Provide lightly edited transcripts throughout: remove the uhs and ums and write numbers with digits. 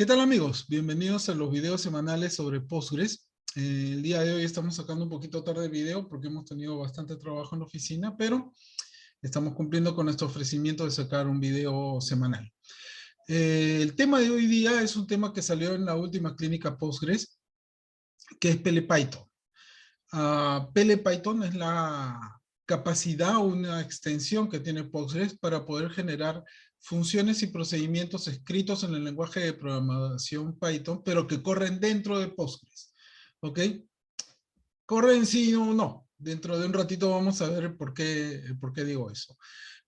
¿Qué tal amigos? Bienvenidos a los videos semanales sobre Postgres. El día de hoy estamos sacando un poquito tarde el video porque hemos tenido bastante trabajo en la oficina, pero estamos cumpliendo con nuestro ofrecimiento de sacar un video semanal. El tema de hoy día es un tema que salió en la última clínica Postgres, que es PL-Python. PL-Python es la capacidad o una extensión que tiene Postgres para poder generar funciones y procedimientos escritos en el lenguaje de programación Python, pero que corren dentro de Postgres. ¿Ok? Corren sí o no. Dentro de un ratito vamos a ver por qué digo eso.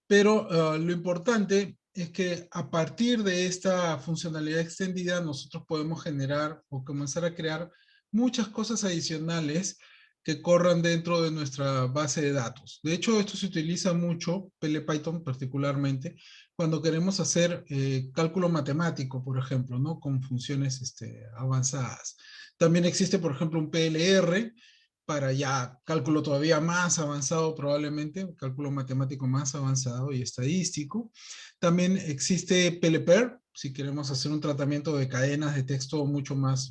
Pero lo importante es que a partir de esta funcionalidad extendida nosotros podemos generar o comenzar a crear muchas cosas adicionales que corran dentro de nuestra base de datos. De hecho, esto se utiliza mucho, PL-Python particularmente, cuando queremos hacer cálculo matemático, por ejemplo, ¿no? Con funciones avanzadas. También existe, por ejemplo, un PLR, para ya cálculo todavía más avanzado probablemente, cálculo matemático más avanzado y estadístico. También existe PLPer, si queremos hacer un tratamiento de cadenas de texto mucho más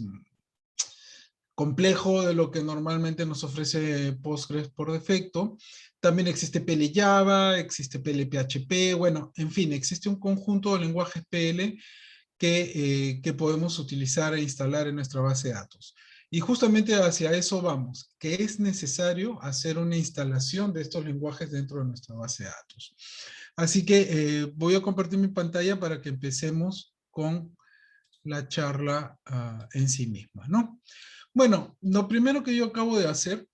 complejo de lo que normalmente nos ofrece Postgres por defecto. También existe PL-Java, existe PL-PHP, bueno, en fin, existe un conjunto de lenguajes PL que podemos utilizar e instalar en nuestra base de datos. Y justamente hacia eso vamos, que es necesario hacer una instalación de estos lenguajes dentro de nuestra base de datos. Así que voy a compartir mi pantalla para que empecemos con la charla en sí misma, ¿no? Bueno, lo primero que yo acabo de hacer,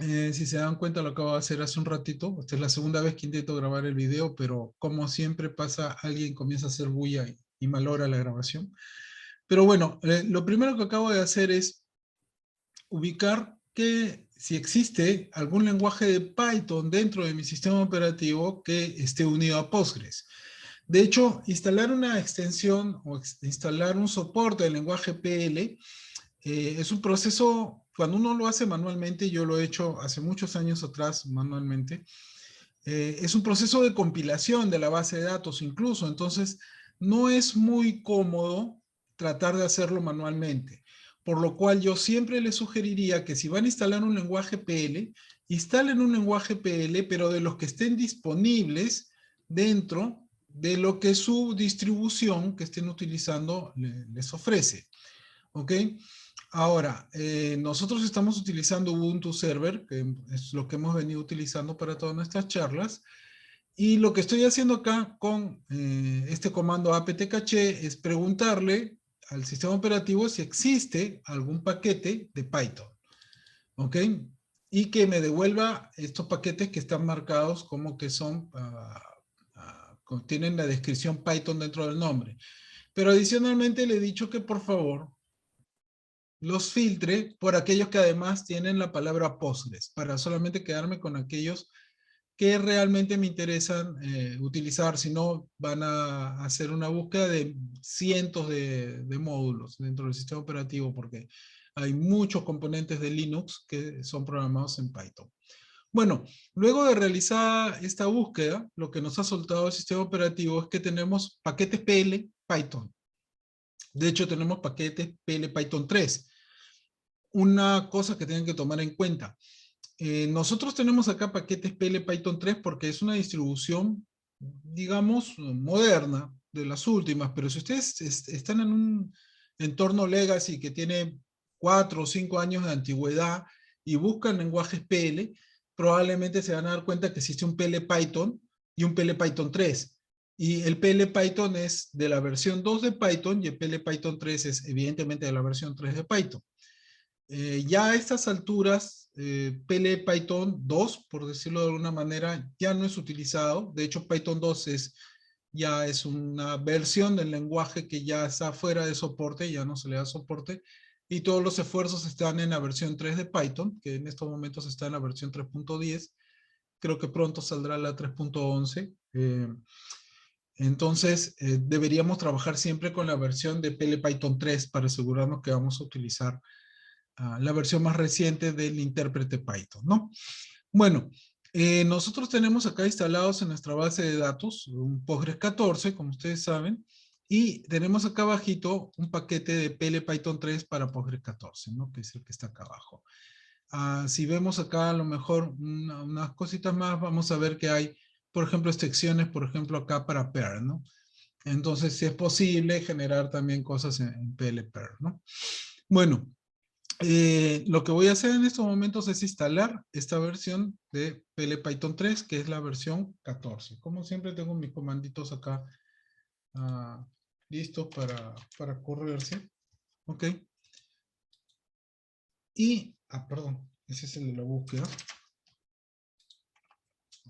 si se dan cuenta lo acabo de hacer hace un ratito, esta es la segunda vez que intento grabar el video, pero como siempre pasa, alguien comienza a hacer bulla y malora la grabación. Pero bueno, lo primero que acabo de hacer es ubicar que si existe algún lenguaje de Python dentro de mi sistema operativo que esté unido a Postgres. De hecho, instalar una extensión o instalar un soporte del lenguaje PL es un proceso, cuando uno lo hace manualmente, yo lo he hecho hace muchos años atrás manualmente, es un proceso de compilación de la base de datos incluso, entonces no es muy cómodo tratar de hacerlo manualmente, por lo cual yo siempre les sugeriría que si van a instalar un lenguaje PL, instalen un lenguaje PL, pero de los que estén disponibles dentro de lo que su distribución que estén utilizando les ofrece. ¿Ok? Ahora, nosotros estamos utilizando Ubuntu Server, que es lo que hemos venido utilizando para todas nuestras charlas. Y lo que estoy haciendo acá con este comando apt-caché es preguntarle al sistema operativo si existe algún paquete de Python. ¿Ok? Y que me devuelva estos paquetes que están marcados como que son, tienen la descripción Python dentro del nombre. Pero adicionalmente le he dicho que por favor los filtre por aquellos que además tienen la palabra Postgres, para solamente quedarme con aquellos que realmente me interesan utilizar, si no van a hacer una búsqueda de cientos de módulos dentro del sistema operativo, porque hay muchos componentes de Linux que son programados en Python. Bueno, luego de realizar esta búsqueda, lo que nos ha soltado el sistema operativo es que tenemos paquetes PL Python. De hecho, tenemos paquetes PL Python 3. Una cosa que tienen que tomar en cuenta. Nosotros tenemos acá paquetes PL Python 3 porque es una distribución, digamos, moderna, de las últimas, pero si ustedes están en un entorno legacy que tiene 4 o 5 años de antigüedad y buscan lenguajes PL, probablemente se van a dar cuenta que existe un PL Python y un PL Python 3. Y el PL Python es de la versión 2 de Python y el PL Python 3 es evidentemente de la versión 3 de Python. Ya a estas alturas, PL Python 2, por decirlo de alguna manera, ya no es utilizado. De hecho, Python 2 ya es una versión del lenguaje que ya está fuera de soporte, ya no se le da soporte. Y todos los esfuerzos están en la versión 3 de Python, que en estos momentos está en la versión 3.10. Creo que pronto saldrá la 3.11. Entonces, deberíamos trabajar siempre con la versión de PL Python 3 para asegurarnos que vamos a utilizar la versión más reciente del intérprete Python, ¿no? Bueno, nosotros tenemos acá instalados en nuestra base de datos un Postgres 14, como ustedes saben, Y tenemos acá abajito un paquete de PL Python 3 para Postgres 14, ¿no? Que es el que está acá abajo. Si vemos acá a lo mejor unas cositas más, vamos a ver que hay, por ejemplo, extensiones, por ejemplo, acá para pair, ¿no? Entonces, sí es posible generar también cosas en PL pair, ¿no? Bueno, lo que voy a hacer en estos momentos es instalar esta versión de PL Python 3, que es la versión 14. Como siempre, tengo mis comanditos acá listos para correrse. Ok. Y, perdón, ese es el de la búsqueda.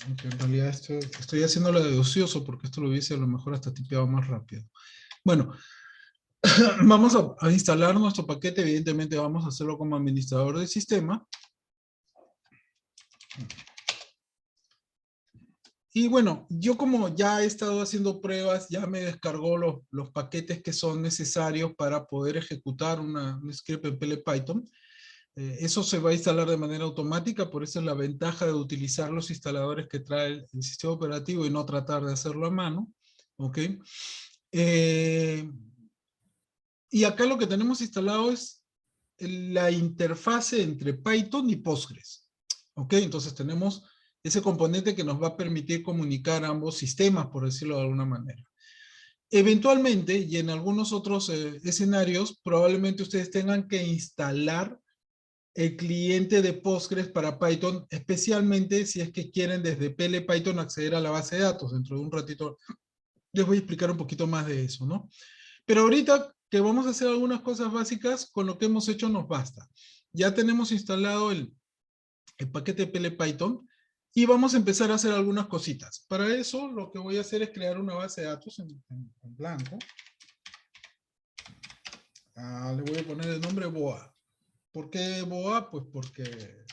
Aunque en realidad estoy haciendo lo de ocioso porque esto lo hubiese a lo mejor hasta tipeado más rápido. Bueno, vamos a instalar nuestro paquete. Evidentemente vamos a hacerlo como administrador del sistema. Y bueno, yo como ya he estado haciendo pruebas, ya me descargó los paquetes que son necesarios para poder ejecutar un script en PL/Python. Eso se va a instalar de manera automática, por eso es la ventaja de utilizar los instaladores que trae el sistema operativo y no tratar de hacerlo a mano. ¿Ok? Y acá lo que tenemos instalado es la interfase entre Python y Postgres. ¿Ok? Entonces tenemos ese componente que nos va a permitir comunicar ambos sistemas, por decirlo de alguna manera. Eventualmente, y en algunos otros escenarios, probablemente ustedes tengan que instalar el cliente de Postgres para Python, especialmente si es que quieren desde PL Python acceder a la base de datos. Dentro de un ratito les voy a explicar un poquito más de eso, ¿no? Pero ahorita que vamos a hacer algunas cosas básicas, con lo que hemos hecho nos basta. Ya tenemos instalado el paquete de PL Python y vamos a empezar a hacer algunas cositas. Para eso lo que voy a hacer es crear una base de datos en blanco. Le voy a poner el nombre BOA. ¿Por qué BOA? Pues porque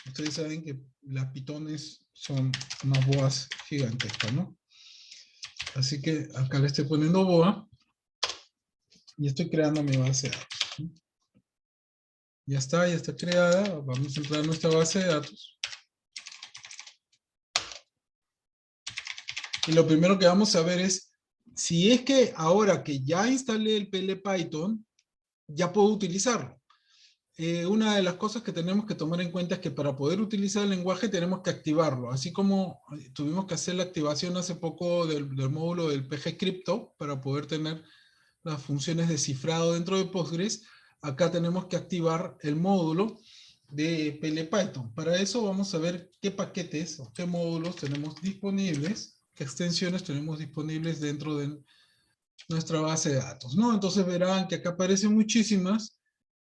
ustedes saben que las pitones son unas boas gigantescas, ¿no? Así que acá le estoy poniendo BOA y estoy creando mi base de datos. Ya está creada. Vamos a entrar a nuestra base de datos. Y lo primero que vamos a ver es, si es que ahora que ya instalé el PL Python, ya puedo utilizarlo. Una de las cosas que tenemos que tomar en cuenta es que para poder utilizar el lenguaje tenemos que activarlo. Así como tuvimos que hacer la activación hace poco del módulo del PG Crypto para poder tener las funciones de cifrado dentro de Postgres, acá tenemos que activar el módulo de PL Python. Para eso vamos a ver qué paquetes o qué módulos tenemos disponibles, qué extensiones tenemos disponibles dentro de nuestra base de datos, ¿no? Entonces verán que acá aparecen muchísimas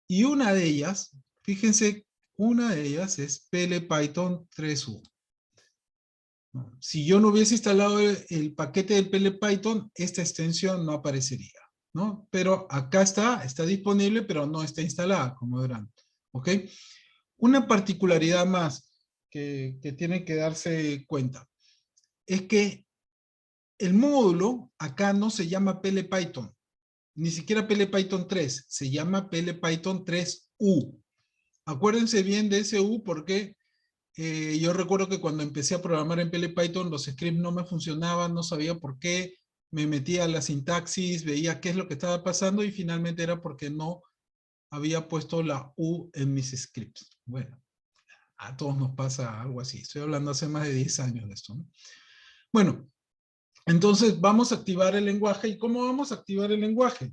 y una de ellas, fíjense, una de ellas es PL Python 3U. Si yo no hubiese instalado el paquete del PL Python, esta extensión no aparecería, ¿no? Pero acá está disponible, pero no está instalada, como verán. ¿Ok? Una particularidad más que tienen que darse cuenta es que el módulo acá no se llama PL Python, ni siquiera PL Python 3, se llama PL Python 3U. Acuérdense bien de ese U porque yo recuerdo que cuando empecé a programar en PL Python los scripts no me funcionaban, no sabía por qué, me metía a la sintaxis, veía qué es lo que estaba pasando y finalmente era porque no había puesto la U en mis scripts. Bueno, a todos nos pasa algo así. Estoy hablando hace más de 10 años de esto, ¿no? Bueno, entonces vamos a activar el lenguaje. ¿Y cómo vamos a activar el lenguaje?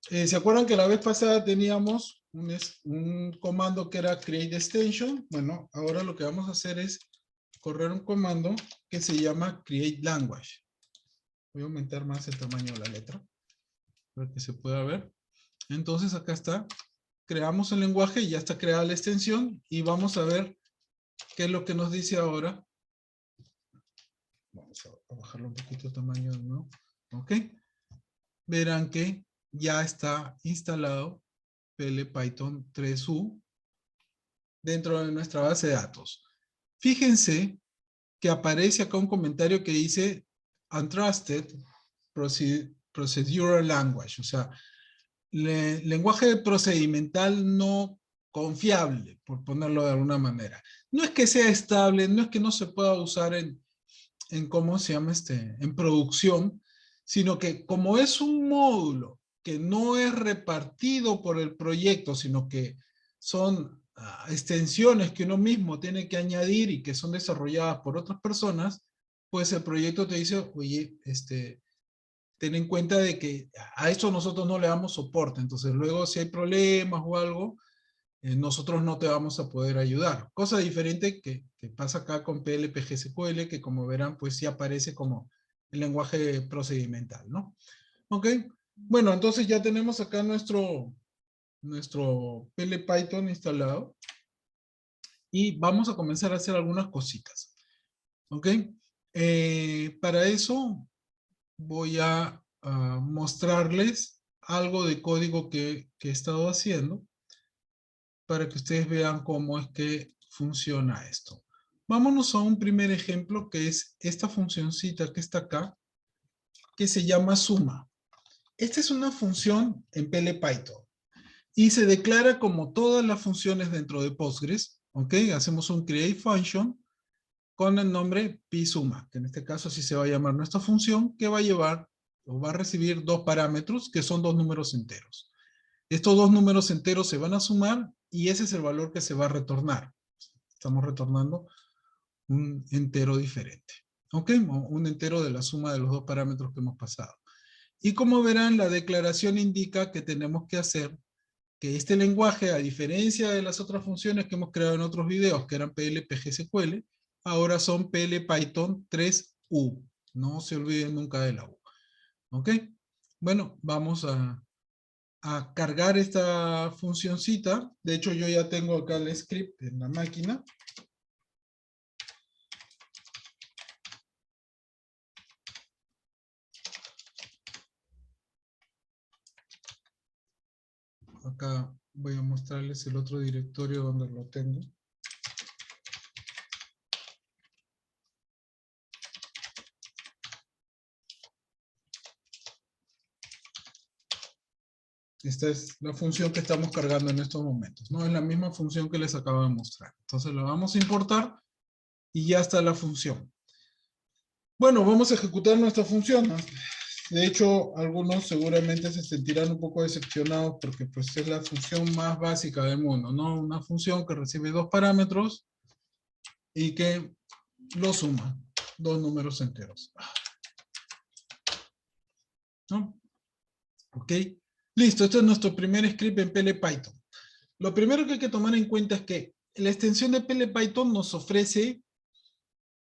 ¿Se acuerdan que la vez pasada teníamos un comando que era create extension? Bueno, ahora lo que vamos a hacer es correr un comando que se llama create language. Voy a aumentar más el tamaño de la letra para que se pueda ver. Entonces acá está. Creamos el lenguaje y ya está creada la extensión y vamos a ver qué es lo que nos dice ahora. Vamos a bajarle un poquito el tamaño de nuevo. Ok. Verán que ya está instalado PL Python 3U dentro de nuestra base de datos. Fíjense que aparece acá un comentario que dice Untrusted Procedural Language, o sea, lenguaje procedimental no confiable, por ponerlo de alguna manera. No es que sea estable, no es que no se pueda usar en ¿cómo se llama? En producción, sino que como es un módulo que no es repartido por el proyecto, sino que son extensiones que uno mismo tiene que añadir y que son desarrolladas por otras personas, pues el proyecto te dice, oye, ten en cuenta de que a esto nosotros no le damos soporte, entonces luego si hay problemas o algo, nosotros no te vamos a poder ayudar. Cosa diferente que pasa acá con PLPG-SQL, que como verán, pues sí aparece como el lenguaje procedimental, ¿no? Ok, bueno, entonces ya tenemos acá nuestro PL-Python instalado y vamos a comenzar a hacer algunas cositas. Ok, para eso voy a mostrarles algo de código que he estado haciendo para que ustedes vean cómo es que funciona esto. Vámonos a un primer ejemplo que es esta funcioncita que está acá, que se llama suma. Esta es una función en PL-Python y se declara como todas las funciones dentro de Postgres. ¿Ok? Hacemos un create function con el nombre psuma, que en este caso así se va a llamar nuestra función, que va a llevar o va a recibir dos parámetros que son dos números enteros. Estos dos números enteros se van a sumar y ese es el valor que se va a retornar. Estamos retornando un entero diferente. ¿Ok? Un entero de la suma de los dos parámetros que hemos pasado. Y como verán, la declaración indica que tenemos que hacer que este lenguaje, a diferencia de las otras funciones que hemos creado en otros videos, que eran PL-PG-SQL, ahora son PL-Python 3U. No se olviden nunca de la U. ¿Ok? Bueno, vamos a cargar esta funcioncita. De hecho, yo ya tengo acá el script en la máquina. Acá voy a mostrarles el otro directorio donde lo tengo. Esta es la función que estamos cargando en estos momentos, ¿no? Es la misma función que les acabo de mostrar. Entonces la vamos a importar y ya está la función. Bueno, vamos a ejecutar nuestra función. De hecho, algunos seguramente se sentirán un poco decepcionados porque pues es la función más básica del mundo, ¿no? Una función que recibe dos parámetros y que lo suma, dos números enteros. ¿No? ¿Ok? Listo, este es nuestro primer script en PL-Python. Lo primero que hay que tomar en cuenta es que la extensión de PL-Python nos ofrece,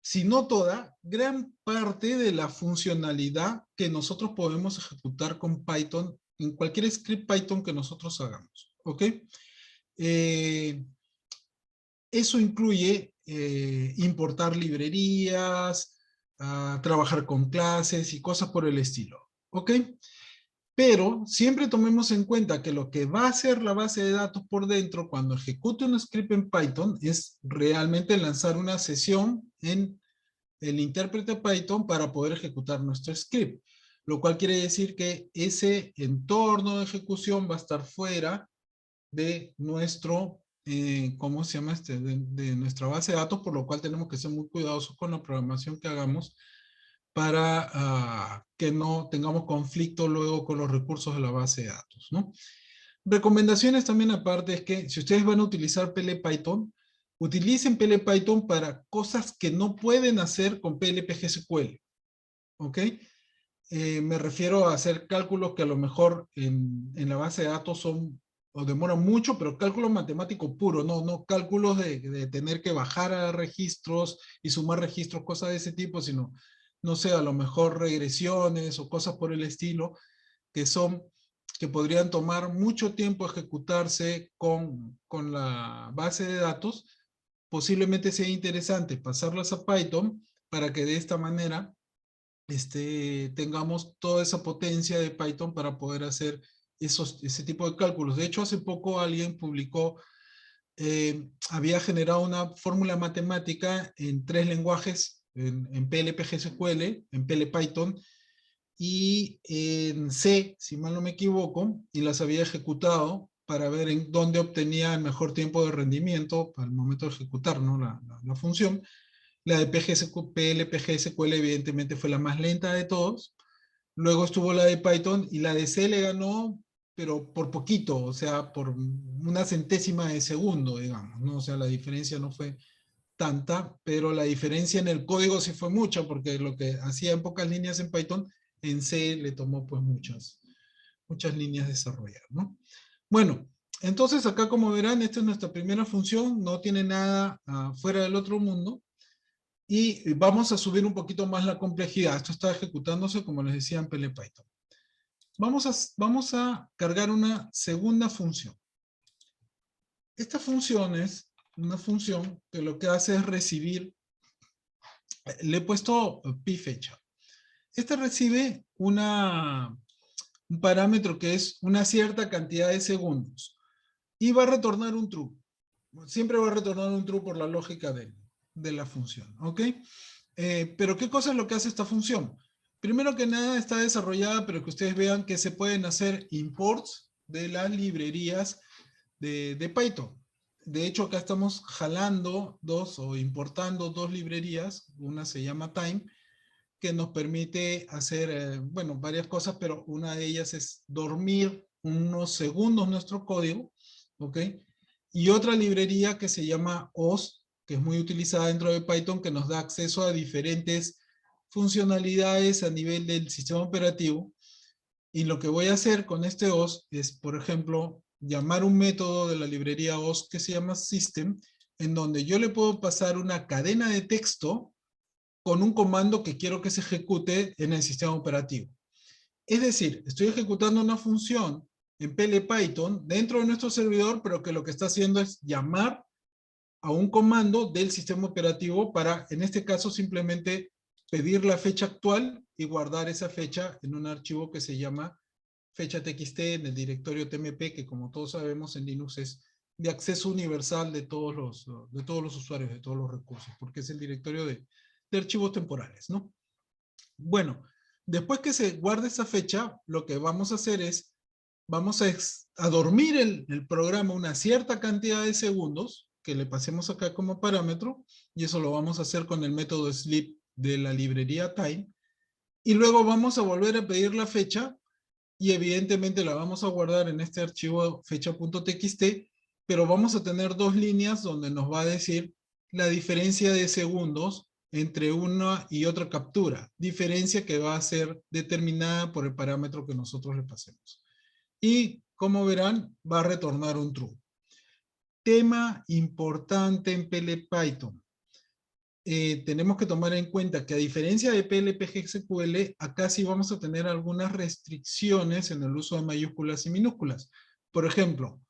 si no toda, gran parte de la funcionalidad que nosotros podemos ejecutar con Python en cualquier script Python que nosotros hagamos. ¿Ok? Eso incluye importar librerías, trabajar con clases y cosas por el estilo. ¿Ok? Pero siempre tomemos en cuenta que lo que va a hacer la base de datos por dentro cuando ejecute un script en Python es realmente lanzar una sesión en el intérprete Python para poder ejecutar nuestro script. Lo cual quiere decir que ese entorno de ejecución va a estar fuera de nuestro, ¿cómo se llama? De nuestra base de datos, por lo cual tenemos que ser muy cuidadosos con la programación que hagamos para que no tengamos conflicto luego con los recursos de la base de datos, ¿no? Recomendaciones también aparte es que si ustedes van a utilizar PL-Python, utilicen PL-Python para cosas que no pueden hacer con PL-PG-SQL, ¿ok? Me refiero a hacer cálculos que a lo mejor en la base de datos son o demoran mucho, pero cálculo matemático puro, no cálculos de tener que bajar a registros y sumar registros, cosas de ese tipo, sino, no sé, a lo mejor regresiones o cosas por el estilo, que son, que podrían tomar mucho tiempo ejecutarse con la base de datos. Posiblemente sea interesante pasarlas a Python para que de esta manera tengamos toda esa potencia de Python para poder hacer ese tipo de cálculos. De hecho, hace poco alguien publicó, había generado una fórmula matemática en tres lenguajes, en PL-PG-SQL, en PL-Python y en C, si mal no me equivoco, y las había ejecutado para ver en dónde obtenía el mejor tiempo de rendimiento al momento de ejecutar, ¿no? la función. La de PL-PG-SQL evidentemente fue la más lenta de todos, luego estuvo la de Python y la de C le ganó, pero por poquito, o sea, por una centésima de segundo, digamos, ¿no? O sea, la diferencia no fue tanta, pero la diferencia en el código sí fue mucha, porque lo que hacía en pocas líneas en Python, en C le tomó pues muchas líneas desarrollar, ¿no? Bueno, entonces acá como verán, esta es nuestra primera función, no tiene nada fuera del otro mundo, y vamos a subir un poquito más la complejidad. Esto está ejecutándose, como les decía, en PL/Python. Vamos a cargar una segunda función. Esta función es una función que lo que hace es recibir, le he puesto pi fecha. Esta recibe un parámetro que es una cierta cantidad de segundos y va a retornar un true. Siempre va a retornar un true por la lógica de la función, ¿ok? Pero ¿qué cosa es lo que hace esta función? Primero que nada está desarrollada, pero que ustedes vean que se pueden hacer imports de las librerías de Python. De hecho, acá estamos jalando o importando dos librerías. Una se llama Time, que nos permite hacer, bueno, varias cosas, pero una de ellas es dormir unos segundos nuestro código, ¿ok? Y otra librería que se llama OS, que es muy utilizada dentro de Python, que nos da acceso a diferentes funcionalidades a nivel del sistema operativo. Y lo que voy a hacer con este OS es, por ejemplo, llamar un método de la librería OS que se llama System, en donde yo le puedo pasar una cadena de texto con un comando que quiero que se ejecute en el sistema operativo. Es decir, estoy ejecutando una función en PL/Python dentro de nuestro servidor, pero que lo que está haciendo es llamar a un comando del sistema operativo para, en este caso, simplemente pedir la fecha actual y guardar esa fecha en un archivo que se llama fecha.txt en el directorio TMP, que como todos sabemos en Linux es de acceso universal de todos los usuarios, de todos los recursos, porque es el directorio de archivos temporales, ¿no? Bueno, después que se guarde esa fecha, lo que vamos a hacer es, vamos a dormir el programa una cierta cantidad de segundos, que le pasemos acá como parámetro, y eso lo vamos a hacer con el método sleep de la librería time, y luego vamos a volver a pedir la fecha, y evidentemente la vamos a guardar en este archivo fecha.txt, pero vamos a tener dos líneas donde nos va a decir la diferencia de segundos entre una y otra captura, diferencia que va a ser determinada por el parámetro que nosotros le pasemos. Y como verán, va a retornar un true. Tema importante en PL/Python. Tenemos que tomar en cuenta que a diferencia de PL/PGSQL, acá sí vamos a tener algunas restricciones en el uso de mayúsculas y minúsculas. Por ejemplo,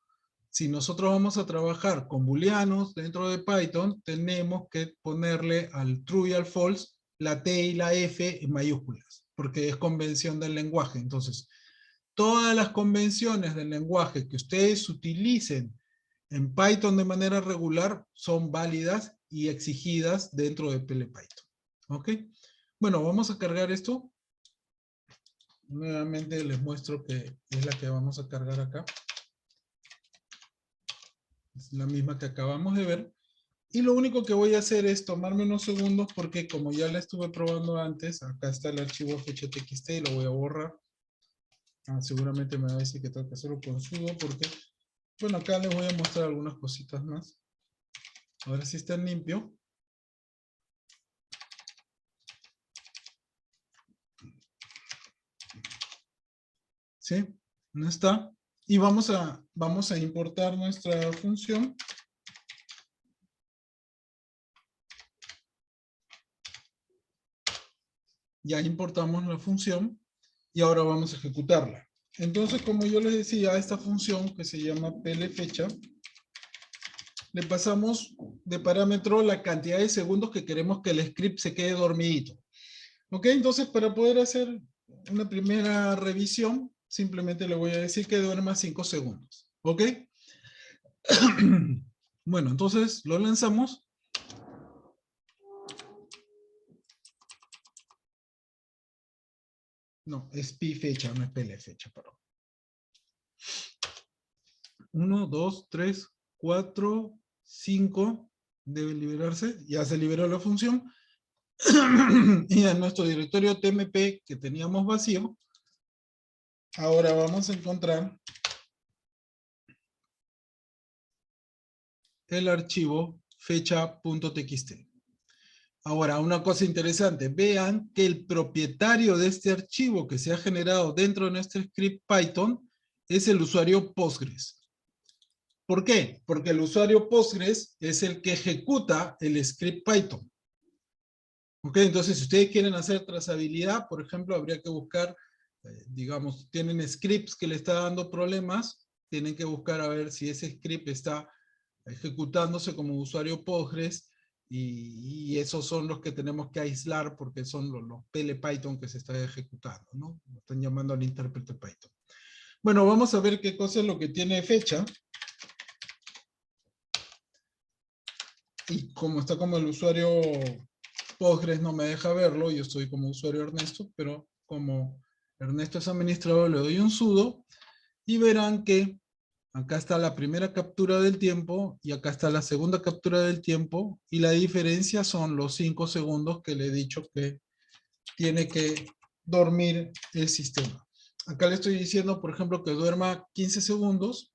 si nosotros vamos a trabajar con booleanos dentro de Python, tenemos que ponerle al true y al false la T y la F en mayúsculas, porque es convención del lenguaje. Entonces, todas las convenciones del lenguaje que ustedes utilicen en Python de manera regular son válidas y exigidas dentro de PL/Python. ¿Ok? Bueno, vamos a cargar esto. Nuevamente les muestro que es la que vamos a cargar acá. Es la misma que acabamos de ver. Y lo único que voy a hacer es tomarme unos segundos porque como ya la estuve probando antes, acá está el archivo fecha.txt y lo voy a borrar. Seguramente me va a decir que tengo que hacerlo con sudo porque, bueno, acá les voy a mostrar algunas cositas más. Ahora sí está limpio. ¿Sí? No está. Y vamos a importar nuestra función. Ya importamos la función y ahora vamos a ejecutarla. Entonces, como yo les decía, a esta función que se llama plfecha, le pasamos de parámetro la cantidad de segundos que queremos que el script se quede dormidito. ¿Ok? Entonces, para poder hacer una primera revisión, simplemente le voy a decir que duerma 5 segundos. ¿Ok? Bueno, entonces lo lanzamos. No, es pi fecha, no es pl fecha, perdón. 1, 2, 3, 4, 5. Debe liberarse. Ya se liberó la función. Y en nuestro directorio TMP que teníamos vacío, ahora vamos a encontrar el archivo fecha.txt. Ahora, una cosa interesante, vean que el propietario de este archivo que se ha generado dentro de nuestro script Python es el usuario Postgres. ¿Por qué? Porque el usuario Postgres es el que ejecuta el script Python. ¿Ok? Entonces, si ustedes quieren hacer trazabilidad, por ejemplo, habría que buscar, digamos, tienen scripts que le está dando problemas, tienen que buscar a ver si ese script está ejecutándose como usuario Postgres, y esos son los que tenemos que aislar porque son los PL Python que se está ejecutando, ¿no? Están llamando al intérprete Python. Bueno, vamos a ver qué cosa es lo que tiene fecha. Y como está como el usuario Postgres no me deja verlo, yo estoy como usuario Ernesto, pero como Ernesto es administrador, le doy un sudo y verán que acá está la primera captura del tiempo y acá está la segunda captura del tiempo, y la diferencia son los 5 segundos que le he dicho que tiene que dormir el sistema. Acá le estoy diciendo, por ejemplo, que duerma 15 segundos.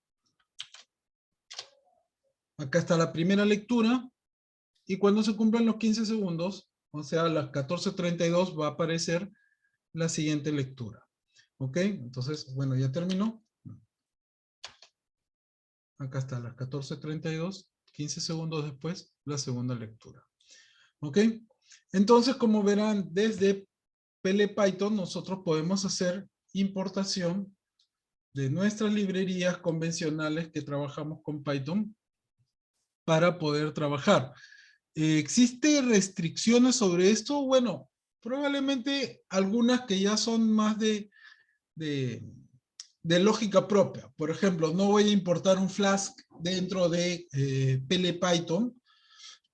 Acá está la primera lectura, y cuando se cumplan los 15 segundos, o sea, a las 14:32 va a aparecer la siguiente lectura. ¿Ok? Entonces, bueno, ya terminó. Acá está, las 14:32, 15 segundos después, la segunda lectura. ¿Ok? Entonces, como verán, desde PL/Python nosotros podemos hacer importación de nuestras librerías convencionales que trabajamos con Python para poder trabajar. ¿Existe restricciones sobre esto? Bueno, probablemente algunas que ya son más de, de lógica propia. Por ejemplo, no voy a importar un Flask dentro de PL/Python,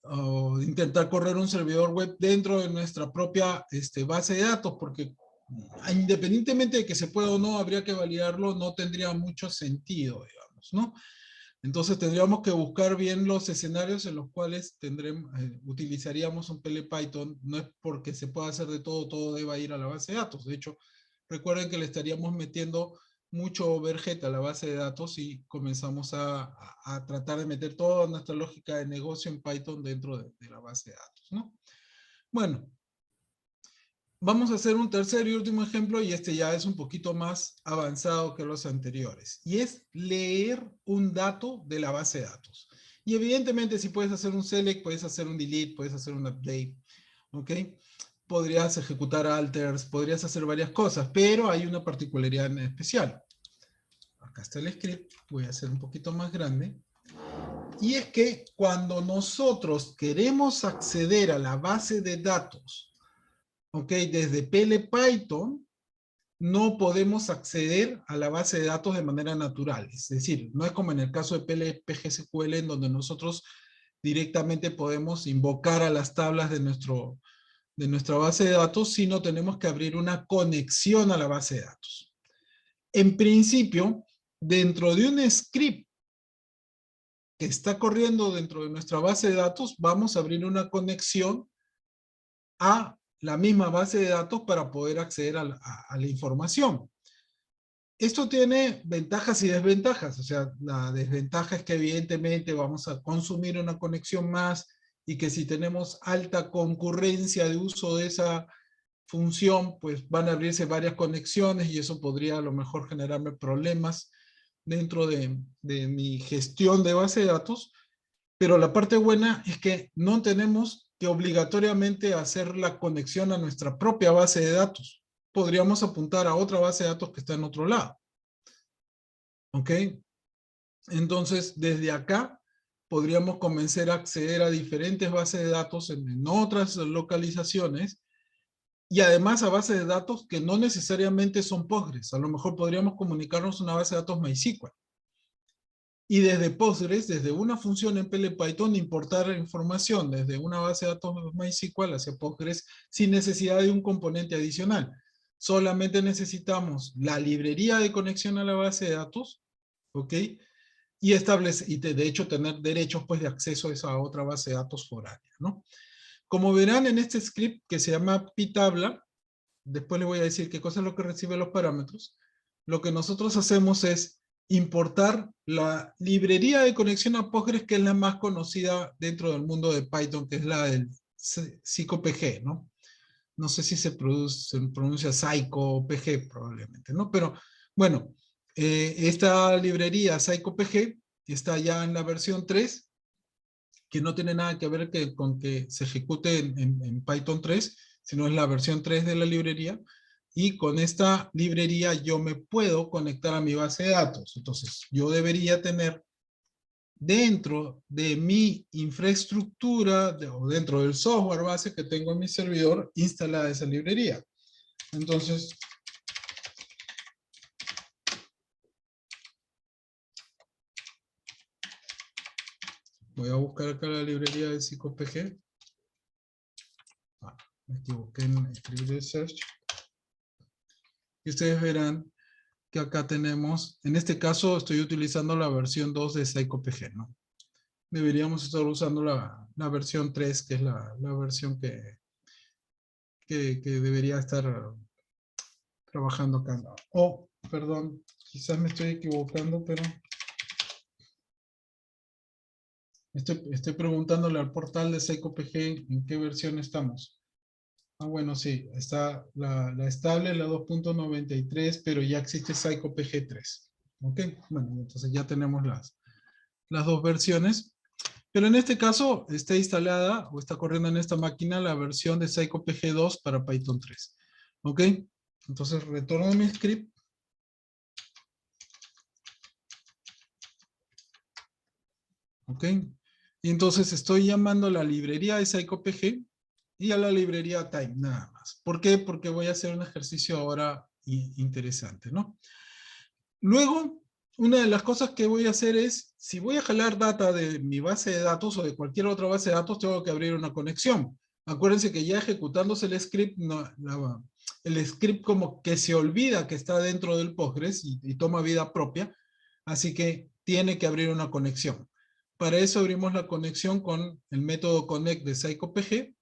o intentar correr un servidor web dentro de nuestra propia base de datos, porque independientemente de que se pueda o no, habría que validarlo, no tendría mucho sentido, digamos, ¿no? Entonces tendríamos que buscar bien los escenarios en los cuales utilizaríamos un PL/Python. No es porque se pueda hacer de todo, todo deba ir a la base de datos. De hecho, recuerden que le estaríamos metiendo mucho overhead a la base de datos y comenzamos a tratar de meter toda nuestra lógica de negocio en Python dentro de la base de datos, ¿no? Bueno, vamos a hacer un tercer y último ejemplo, y este ya es un poquito más avanzado que los anteriores, y es leer un dato de la base de datos. Y evidentemente si puedes hacer un select, puedes hacer un delete, puedes hacer un update, ¿ok? Podrías ejecutar alters, podrías hacer varias cosas, pero hay una particularidad en especial. Acá está el script, voy a hacer un poquito más grande. Y es que cuando nosotros queremos acceder a la base de datos, ¿ok? Desde PL/Python, no podemos acceder a la base de datos de manera natural. Es decir, no es como en el caso de PL/PGSQL, en donde nosotros directamente podemos invocar a las tablas de nuestra base de datos, sino tenemos que abrir una conexión a la base de datos. En principio, dentro de un script que está corriendo dentro de nuestra base de datos, vamos a abrir una conexión a la misma base de datos para poder acceder a la información. Esto tiene ventajas y desventajas. O sea, la desventaja es que evidentemente vamos a consumir una conexión más, y que si tenemos alta concurrencia de uso de esa función, pues van a abrirse varias conexiones y eso podría a lo mejor generarme problemas dentro de mi gestión de base de datos. Pero la parte buena es que no tenemos que obligatoriamente hacer la conexión a nuestra propia base de datos. Podríamos apuntar a otra base de datos que está en otro lado. ¿Ok? Entonces, desde acá podríamos comenzar a acceder a diferentes bases de datos en otras localizaciones, y además a bases de datos que no necesariamente son Postgres. A lo mejor podríamos comunicarnos a una base de datos MySQL. Y desde Postgres, desde una función en PL/Python, importar información desde una base de datos MySQL hacia Postgres sin necesidad de un componente adicional. Solamente necesitamos la librería de conexión a la base de datos, ¿ok? Y de hecho tener derechos pues, de acceso a esa otra base de datos foránea, ¿no? Como verán en este script que se llama ptabla, después les voy a decir qué cosa es lo que recibe los parámetros, lo que nosotros hacemos es importar la librería de conexión a Postgres, que es la más conocida dentro del mundo de Python, que es la del psycopg, ¿no? No sé si se pronuncia psycopg probablemente, ¿no? Pero bueno, esta librería psycopg está ya en la versión 3, que no tiene nada que ver con que se ejecute en Python 3, sino es la versión 3 de la librería, y con esta librería yo me puedo conectar a mi base de datos. Entonces, yo debería tener dentro de mi infraestructura, o dentro del software base que tengo en mi servidor, instalada esa librería. Entonces, voy a buscar acá la librería de psycopg. Me equivoqué en escribir el search. Y ustedes verán que acá tenemos, en este caso estoy utilizando la versión 2 de psycopg, ¿no? Deberíamos estar usando la versión 3, que es la versión que debería estar trabajando acá. Oh, perdón, quizás me estoy equivocando, pero estoy preguntándole al portal de psycopg en qué versión estamos. Ah, bueno, sí, está la estable, la 2.93, pero ya existe psycopg 3. ¿Ok? Bueno, entonces ya tenemos las dos versiones. Pero en este caso está instalada o está corriendo en esta máquina la versión de psycopg 2 para Python 3. ¿Ok? Entonces retorno a mi script. ¿Ok? Y entonces estoy llamando a la librería de psycopg y a la librería time, nada más. ¿Por qué? Porque voy a hacer un ejercicio ahora interesante, ¿no? Luego, una de las cosas que voy a hacer es, si voy a jalar data de mi base de datos o de cualquier otra base de datos, tengo que abrir una conexión. Acuérdense que ya ejecutándose el script, el script como que se olvida que está dentro del Postgres y toma vida propia, así que tiene que abrir una conexión. Para eso abrimos la conexión con el método connect de psycopg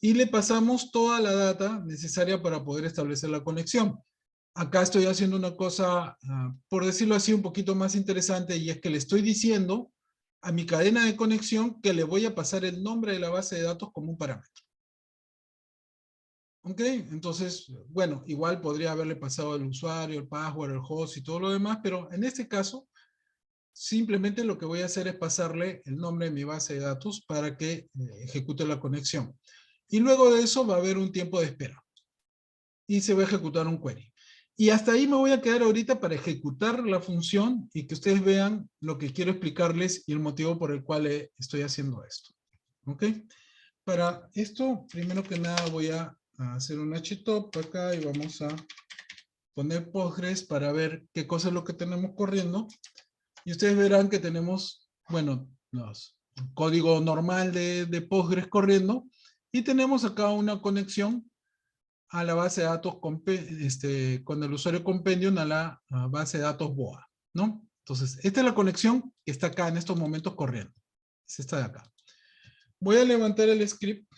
y le pasamos toda la data necesaria para poder establecer la conexión. Acá estoy haciendo una cosa, por decirlo así, un poquito más interesante, y es que le estoy diciendo a mi cadena de conexión que le voy a pasar el nombre de la base de datos como un parámetro. ¿Ok? Entonces, bueno, igual podría haberle pasado el usuario, el password, el host y todo lo demás, pero en este caso, simplemente lo que voy a hacer es pasarle el nombre de mi base de datos para que ejecute la conexión. Y luego de eso va a haber un tiempo de espera. Y se va a ejecutar un query. Y hasta ahí me voy a quedar ahorita para ejecutar la función y que ustedes vean lo que quiero explicarles y el motivo por el cual estoy haciendo esto. ¿Ok? Para esto, primero que nada voy a hacer un htop acá y vamos a poner Postgres para ver qué cosa es lo que tenemos corriendo. Y ustedes verán que tenemos, bueno, el código normal de Postgres corriendo y tenemos acá una conexión a la base de datos con el usuario compendium a la base de datos BOA, ¿no? Entonces, esta es la conexión que está acá en estos momentos corriendo. Es esta de acá. Voy a levantar el script.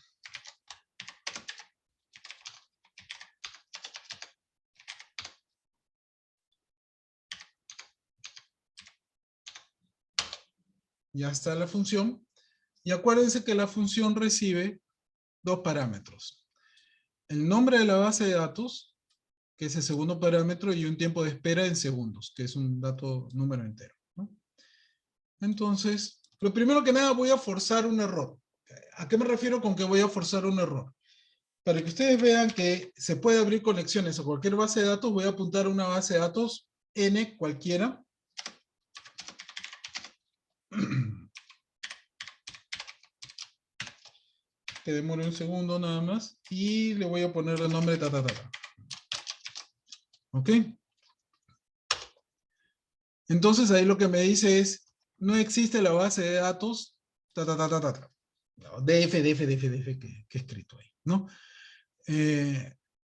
Ya está la función. Y acuérdense que la función recibe dos parámetros. El nombre de la base de datos, que es el segundo parámetro, y un tiempo de espera en segundos, que es un dato número entero, ¿no? Entonces, lo primero que nada voy a forzar un error. ¿A qué me refiero con que voy a forzar un error? Para que ustedes vean que se puede abrir conexiones a cualquier base de datos, voy a apuntar a una base de datos N cualquiera. Que demore un segundo nada más. Y le voy a poner el nombre ta. ¿Ok? Entonces ahí lo que me dice es, no existe la base de datos ta. No, DF que he escrito ahí, ¿no?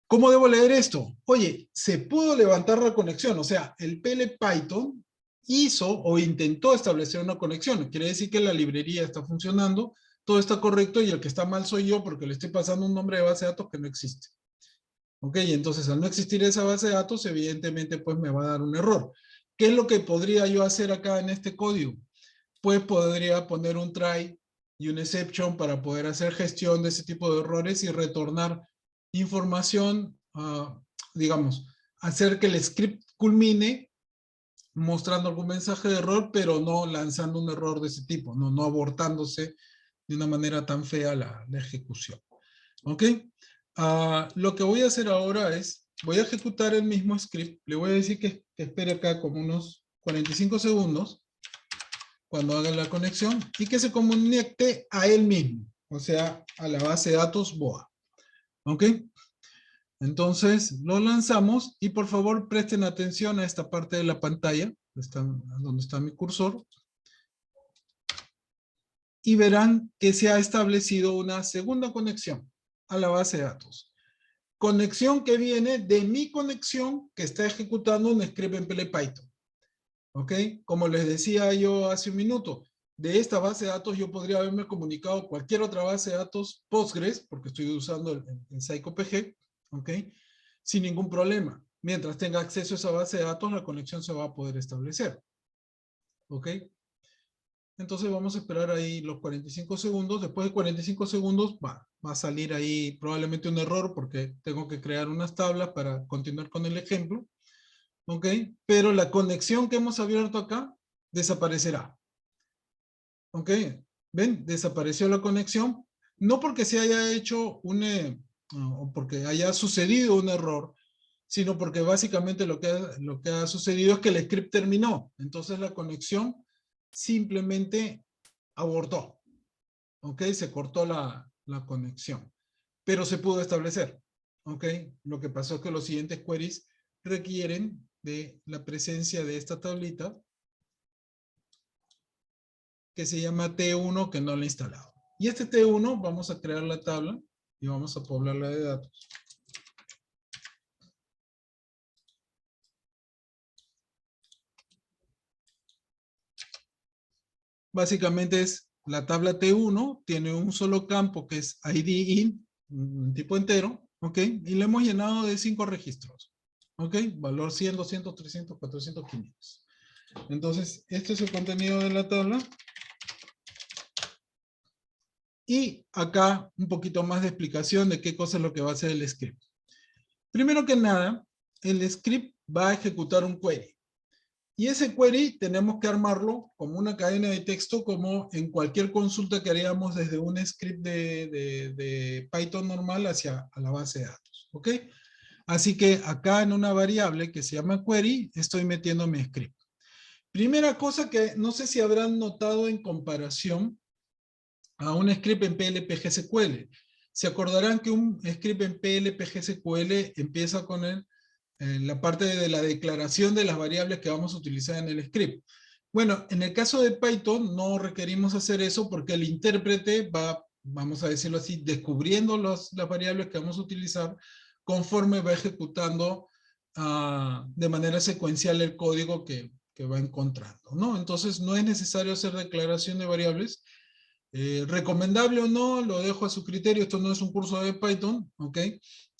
¿Cómo debo leer esto? Oye, se pudo levantar la conexión, o sea, el PL Python hizo o intentó establecer una conexión. Quiere decir que la librería está funcionando, todo está correcto y el que está mal soy yo porque le estoy pasando un nombre de base de datos que no existe. ¿Ok? Entonces, al no existir esa base de datos, evidentemente, pues me va a dar un error. ¿Qué es lo que podría yo hacer acá en este código? Pues podría poner un try y un exception para poder hacer gestión de ese tipo de errores y retornar información, digamos, hacer que el script culmine mostrando algún mensaje de error, pero no lanzando un error de ese tipo, no abortándose de una manera tan fea la ejecución. ¿Ok? Lo que voy a hacer ahora es, voy a ejecutar el mismo script, le voy a decir que espere acá como unos 45 segundos, cuando haga la conexión, y que se conecte a él mismo, o sea, a la base de datos BOA. ¿Ok? Entonces, lo lanzamos, y por favor presten atención a esta parte de la pantalla, donde está mi cursor, y verán que se ha establecido una segunda conexión a la base de datos. Conexión que viene de mi conexión que está ejecutando un script en PL/Python. ¿Ok? Como les decía yo hace un minuto, de esta base de datos yo podría haberme comunicado cualquier otra base de datos Postgres, porque estoy usando el PsychoPG, ¿ok? Sin ningún problema. Mientras tenga acceso a esa base de datos, la conexión se va a poder establecer. ¿Ok? Entonces vamos a esperar ahí los 45 segundos. Después de 45 segundos va a salir ahí probablemente un error porque tengo que crear unas tablas para continuar con el ejemplo. ¿Ok? Pero la conexión que hemos abierto acá desaparecerá. ¿Ok? ¿Ven? Desapareció la conexión. No porque se haya hecho o porque haya sucedido un error, sino porque básicamente lo que ha sucedido es que el script terminó. Entonces la conexión simplemente abortó. ¿Ok? Se cortó la conexión. Pero se pudo establecer. ¿Ok? Lo que pasó es que los siguientes queries requieren de la presencia de esta tablita que se llama T1 que no la he instalado. Y este T1 vamos a crear la tabla y vamos a poblarla de datos. Básicamente es la tabla T1, tiene un solo campo que es ID un tipo entero, ¿ok? Y le hemos llenado de 5 registros, ¿ok? Valor 100, 200, 300, 400, 500. Entonces, este es el contenido de la tabla. Y acá un poquito más de explicación de qué cosa es lo que va a hacer el script. Primero que nada, el script va a ejecutar un query. Y ese query tenemos que armarlo como una cadena de texto, como en cualquier consulta que haríamos desde un script de Python normal hacia a la base de datos. ¿Ok? Así que acá en una variable que se llama query, estoy metiendo mi script. Primera cosa que no sé si habrán notado en comparación a un script en PLPGSQL. Se acordarán que un script en PLPGSQL empieza con la parte de la declaración de las variables que vamos a utilizar en el script. Bueno, en el caso de Python no requerimos hacer eso porque el intérprete va, vamos a decirlo así, descubriendo las variables que vamos a utilizar conforme va ejecutando de manera secuencial el código que va encontrando, ¿no? Entonces no es necesario hacer declaración de variables. Recomendable o no, lo dejo a su criterio. Esto no es un curso de Python, ¿ok?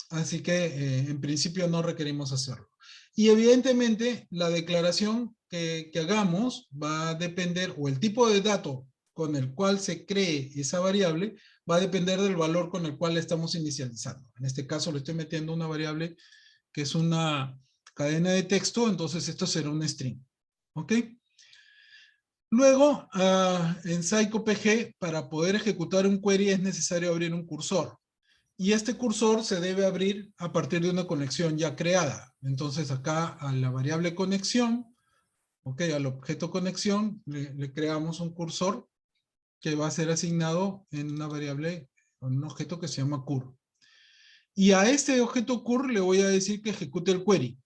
Así que en principio no requerimos hacerlo. Y evidentemente la declaración que hagamos va a depender, o el tipo de dato con el cual se cree esa variable, va a depender del valor con el cual la estamos inicializando. En este caso le estoy metiendo una variable que es una cadena de texto, entonces esto será un string. ¿Ok? Luego, en PsychoPG, para poder ejecutar un query es necesario abrir un cursor. Y este cursor se debe abrir a partir de una conexión ya creada. Entonces acá a la variable conexión, ok, al objeto conexión, le creamos un cursor que va a ser asignado en una variable, en un objeto que se llama cur. Y a este objeto cur le voy a decir que ejecute el query.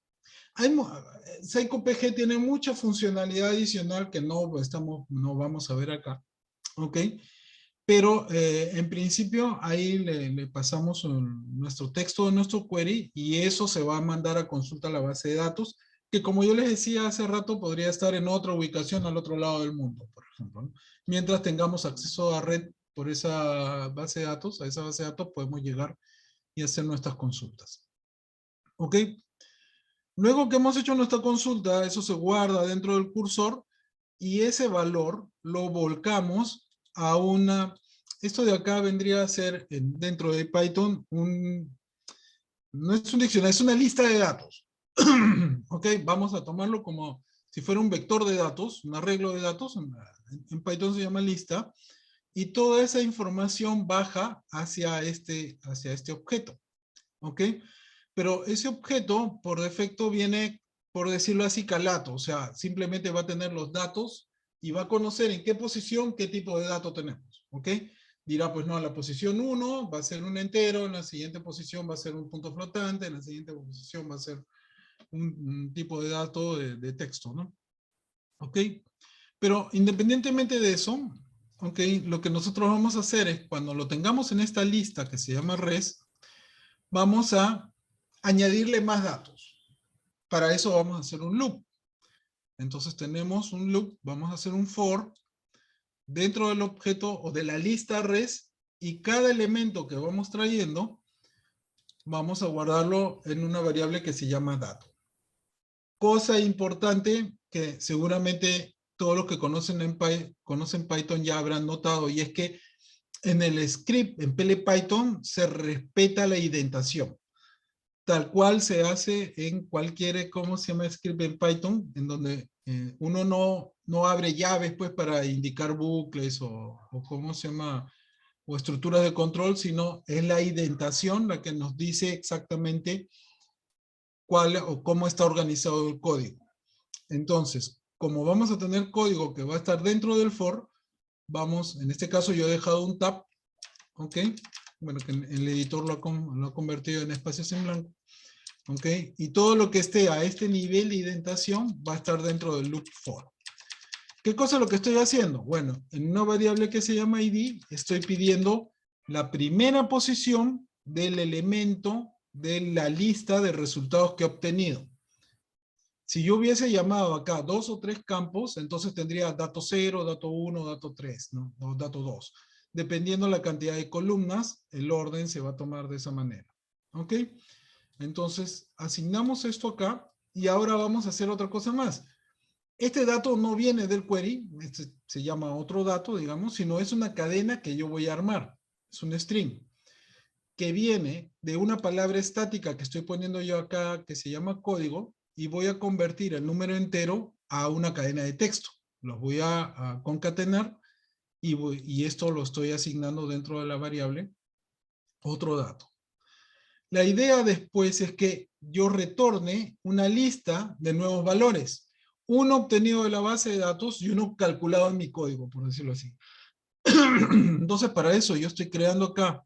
PsychoPG tiene mucha funcionalidad adicional que no vamos a ver acá, ¿ok? Pero en principio ahí le pasamos nuestro texto de nuestro query y eso se va a mandar a consulta a la base de datos, que como yo les decía hace rato, podría estar en otra ubicación al otro lado del mundo, por ejemplo, ¿no? Mientras tengamos acceso a red por esa base de datos, a esa base de datos podemos llegar y hacer nuestras consultas. ¿Ok? Luego que hemos hecho nuestra consulta, eso se guarda dentro del cursor y ese valor lo volcamos a una... Esto de acá vendría a ser, dentro de Python, no es un diccionario, es una lista de datos. ¿Ok? Vamos a tomarlo como si fuera un vector de datos, un arreglo de datos. En Python se llama lista. Y toda esa información baja hacia este objeto. ¿Ok? Pero ese objeto, por defecto, viene, por decirlo así, calato. O sea, simplemente va a tener los datos y va a conocer en qué posición, qué tipo de dato tenemos. ¿Ok? Dirá, pues no, la posición 1 va a ser un entero, en la siguiente posición va a ser un punto flotante, en la siguiente posición va a ser un tipo de dato de texto, ¿no? ¿Ok? Pero independientemente de eso, ¿ok? Lo que nosotros vamos a hacer es, cuando lo tengamos en esta lista que se llama res, vamos a añadirle más datos. Para eso vamos a hacer un loop. Entonces tenemos un loop, vamos a hacer un for dentro del objeto o de la lista res, y cada elemento que vamos trayendo, vamos a guardarlo en una variable que se llama dato. Cosa importante que seguramente todos los que conocen Python ya habrán notado, y es que en el script, en PL/Python, se respeta la indentación, tal cual se hace en cualquier, ¿cómo se llama? Script en Python, en donde uno no abre llaves pues para indicar bucles o ¿cómo se llama? O estructuras de control, sino es la indentación la que nos dice exactamente cuál o cómo está organizado el código. Entonces, como vamos a tener código que va a estar dentro del for, vamos, en este caso yo he dejado un tab, ¿ok? Bueno, que el editor lo ha convertido en espacios en blanco, ¿ok? Y todo lo que esté a este nivel de indentación va a estar dentro del loop for. ¿Qué cosa es lo que estoy haciendo? Bueno, en una variable que se llama id, estoy pidiendo la primera posición del elemento de la lista de resultados que he obtenido. Si yo hubiese llamado acá 2 o 3 campos, entonces tendría dato 0, dato 1, dato 3, ¿no? O dato 2. Dependiendo la cantidad de columnas, el orden se va a tomar de esa manera. ¿Ok? Entonces, asignamos esto acá y ahora vamos a hacer otra cosa más. Este dato no viene del query, este se llama otro dato, digamos, sino es una cadena que yo voy a armar. Es un string que viene de una palabra estática que estoy poniendo yo acá que se llama código, y voy a convertir el número entero a una cadena de texto. Los voy a concatenar y esto lo estoy asignando dentro de la variable otro dato. La idea después es que yo retorne una lista de nuevos valores. Uno obtenido de la base de datos y uno calculado en mi código, por decirlo así. Entonces, para eso yo estoy creando acá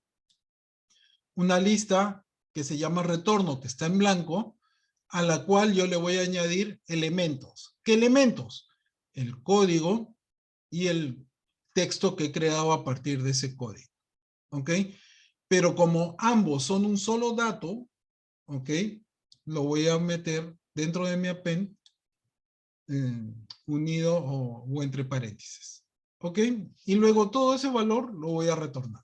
una lista que se llama retorno, que está en blanco, a la cual yo le voy a añadir elementos. ¿Qué elementos? El código y el texto que he creado a partir de ese código. ¿Ok? Pero como ambos son un solo dato, ¿ok? Lo voy a meter dentro de mi append unido o entre paréntesis. ¿Ok? Y luego todo ese valor lo voy a retornar.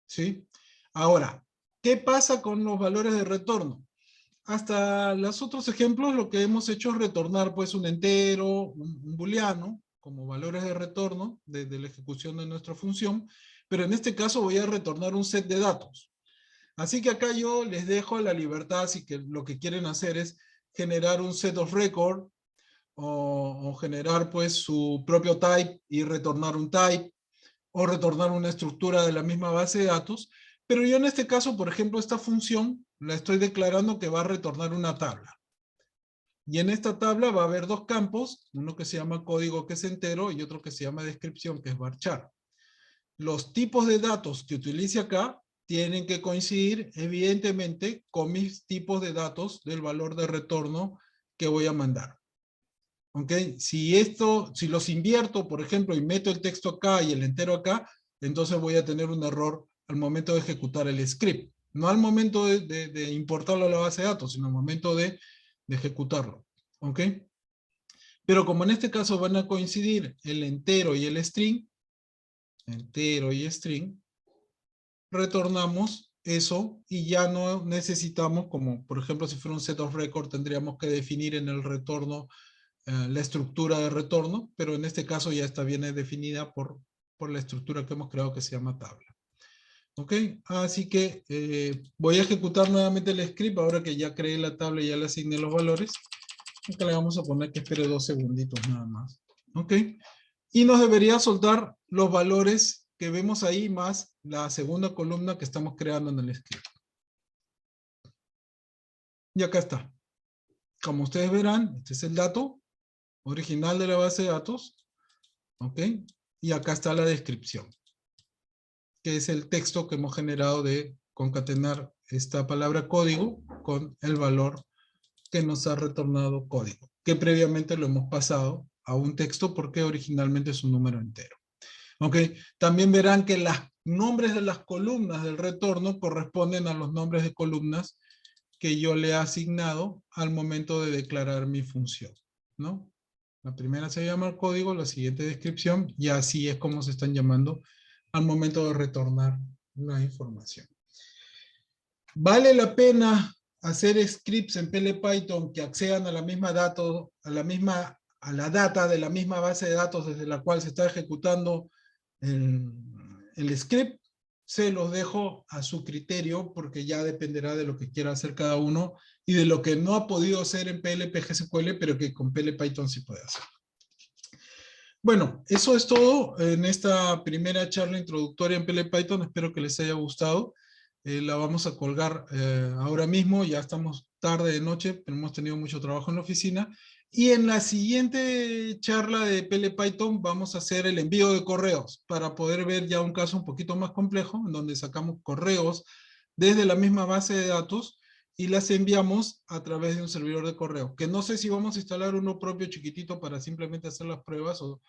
¿Sí? Ahora, ¿qué pasa con los valores de retorno? Hasta los otros ejemplos lo que hemos hecho es retornar pues un entero, un booleano, como valores de retorno de la ejecución de nuestra función, pero en este caso voy a retornar un set de datos. Así que acá yo les dejo la libertad si que lo que quieren hacer es generar un set of record o generar pues su propio type y retornar un type o retornar una estructura de la misma base de datos, pero yo en este caso, por ejemplo, esta función la estoy declarando que va a retornar una tabla. Y en esta tabla va a haber dos campos, uno que se llama código, que es entero, y otro que se llama descripción, que es varchar. Los tipos de datos que utilice acá tienen que coincidir, evidentemente, con mis tipos de datos del valor de retorno que voy a mandar. ¿Ok? Si los invierto, por ejemplo, y meto el texto acá y el entero acá, entonces voy a tener un error al momento de ejecutar el script. No al momento de importarlo a la base de datos, sino al momento de ejecutarlo. ¿Ok? Pero como en este caso van a coincidir el entero y el string, entero y string, retornamos eso y ya no necesitamos, como por ejemplo si fuera un set of record, tendríamos que definir en el retorno la estructura de retorno, pero en este caso ya está bien definida por la estructura que hemos creado que se llama tabla. ¿Ok? Así que voy a ejecutar nuevamente el script ahora que ya creé la tabla y ya le asigné los valores. Acá le vamos a poner que espere 2 segunditos nada más. ¿Ok? Y nos debería soltar los valores que vemos ahí más la segunda columna que estamos creando en el script. Y acá está. Como ustedes verán, este es el dato original de la base de datos. ¿Ok? Y acá está la descripción, que es el texto que hemos generado de concatenar esta palabra código con el valor que nos ha retornado código, que previamente lo hemos pasado a un texto porque originalmente es un número entero. ¿Ok? También verán que los nombres de las columnas del retorno corresponden a los nombres de columnas que yo le he asignado al momento de declarar mi función, ¿no? La primera se llama el código, la siguiente descripción, y así es como se están llamando al momento de retornar la información. ¿Vale la pena hacer scripts en PL/Python que accedan a la misma a la data de la misma base de datos desde la cual se está ejecutando el script? Se los dejo a su criterio porque ya dependerá de lo que quiera hacer cada uno y de lo que no ha podido hacer en PL/PGSQL, pero que con PL/Python sí puede hacer. Bueno, eso es todo en esta primera charla introductoria en PL/Python. Espero que les haya gustado. La vamos a colgar ahora mismo. Ya estamos tarde de noche, pero hemos tenido mucho trabajo en la oficina. Y en la siguiente charla de PL/Python vamos a hacer el envío de correos para poder ver ya un caso un poquito más complejo, en donde sacamos correos desde la misma base de datos y las enviamos a través de un servidor de correo, que no sé si vamos a instalar uno propio chiquitito para simplemente hacer las pruebas o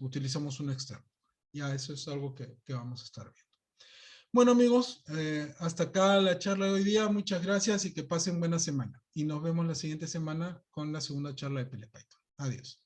utilizamos un externo. Ya eso es algo que vamos a estar viendo. Bueno amigos, hasta acá la charla de hoy día. Muchas gracias y que pasen buena semana. Y nos vemos la siguiente semana con la segunda charla de PL/Python. Adiós.